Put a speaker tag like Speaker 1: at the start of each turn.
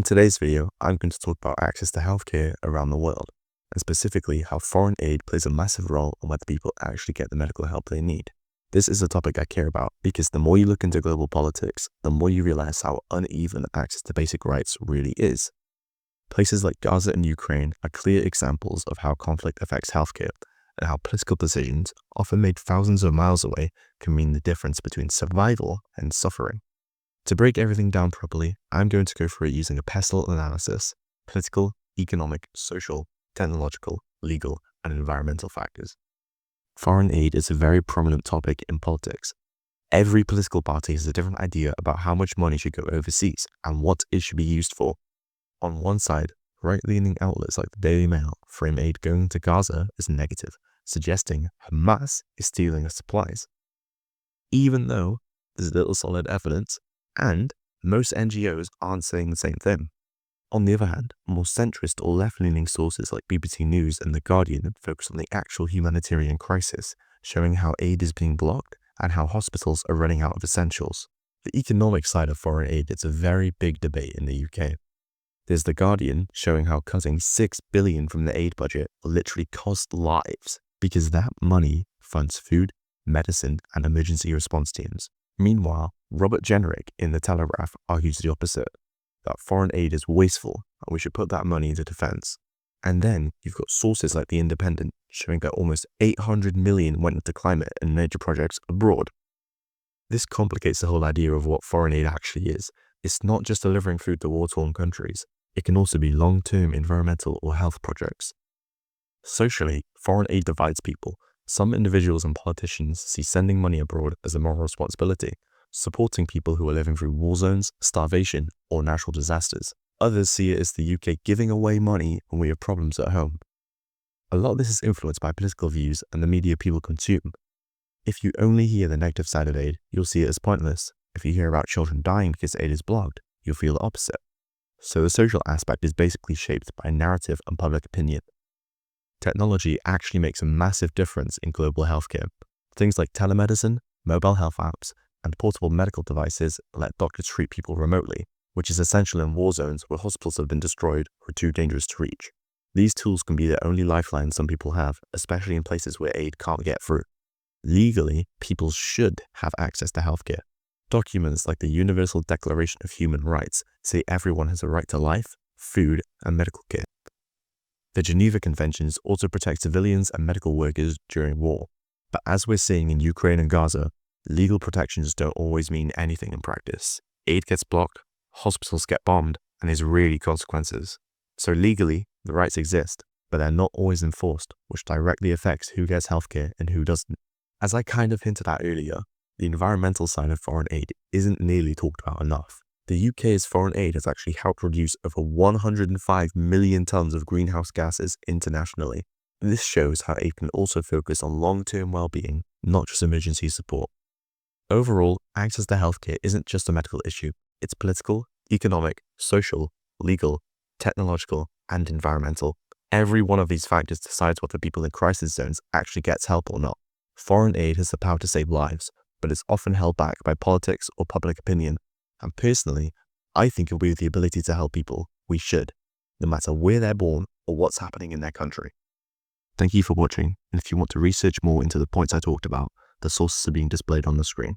Speaker 1: In today's video, I'm going to talk about access to healthcare around the world, and specifically how foreign aid plays a massive role on whether people actually get the medical help they need. This is a topic I care about because the more you look into global politics, the more you realize how uneven access to basic rights really is. Places like Gaza and Ukraine are clear examples of how conflict affects healthcare and how political decisions, often made thousands of miles away, can mean the difference between survival and suffering. To break everything down properly, I'm going to go through it using a pestle analysis: political, economic, social, technological, legal, and environmental factors. Foreign aid is a very prominent topic in politics. Every political party has a different idea about how much money should go overseas and what it should be used for. On one side, right-leaning outlets like the Daily Mail frame aid going to Gaza as negative, suggesting Hamas is stealing the supplies. Even though there's little solid evidence, and most NGOs aren't saying the same thing. On the other hand, more centrist or left-leaning sources like BBC News and The Guardian focus on the actual humanitarian crisis, showing how aid is being blocked and how hospitals are running out of essentials. The economic side of foreign aid is a very big debate in the UK. There's The Guardian showing how cutting $6 billion from the aid budget will literally cost lives because that money funds food, medicine, and emergency response teams. Meanwhile, Robert Jenrick in The Telegraph argues the opposite, that foreign aid is wasteful and we should put that money into defense. And then you've got sources like The Independent showing that almost $800 million went into climate and nature projects abroad. This complicates the whole idea of what foreign aid actually is. It's not just delivering food to war-torn countries. It can also be long-term environmental or health projects. Socially, foreign aid divides people. Some individuals and politicians see sending money abroad as a moral responsibility, supporting people who are living through war zones, starvation, or natural disasters. Others see it as the UK giving away money when we have problems at home. A lot of this is influenced by political views and the media people consume. If you only hear the negative side of aid, you'll see it as pointless. If you hear about children dying because aid is blocked, you'll feel the opposite. So the social aspect is basically shaped by narrative and public opinion. Technology actually makes a massive difference in global healthcare. Things like telemedicine, mobile health apps, and portable medical devices let doctors treat people remotely, which is essential in war zones where hospitals have been destroyed or too dangerous to reach. These tools can be the only lifeline some people have, especially in places where aid can't get through. Legally, people should have access to healthcare. Documents like the Universal Declaration of Human Rights say everyone has a right to life, food, and medical care. The Geneva Conventions also protect civilians and medical workers during war. But as we're seeing in Ukraine and Gaza, legal protections don't always mean anything in practice. Aid gets blocked, hospitals get bombed, and there's really consequences. So legally, the rights exist, but they're not always enforced, which directly affects who gets healthcare and who doesn't. As I kind of hinted at earlier, the environmental side of foreign aid isn't nearly talked about enough. The UK's foreign aid has actually helped reduce over 105 million tons of greenhouse gases internationally. This shows how aid can also focus on long-term well-being, not just emergency support. Overall, access to healthcare isn't just a medical issue. It's political, economic, social, legal, technological, and environmental. Every one of these factors decides whether people in crisis zones actually gets help or not. Foreign aid has the power to save lives, but it's often held back by politics or public opinion. And personally, I think if we have the ability to help people, we should, no matter where they're born or what's happening in their country. Thank you for watching, and if you want to research more into the points I talked about, the sources are being displayed on the screen.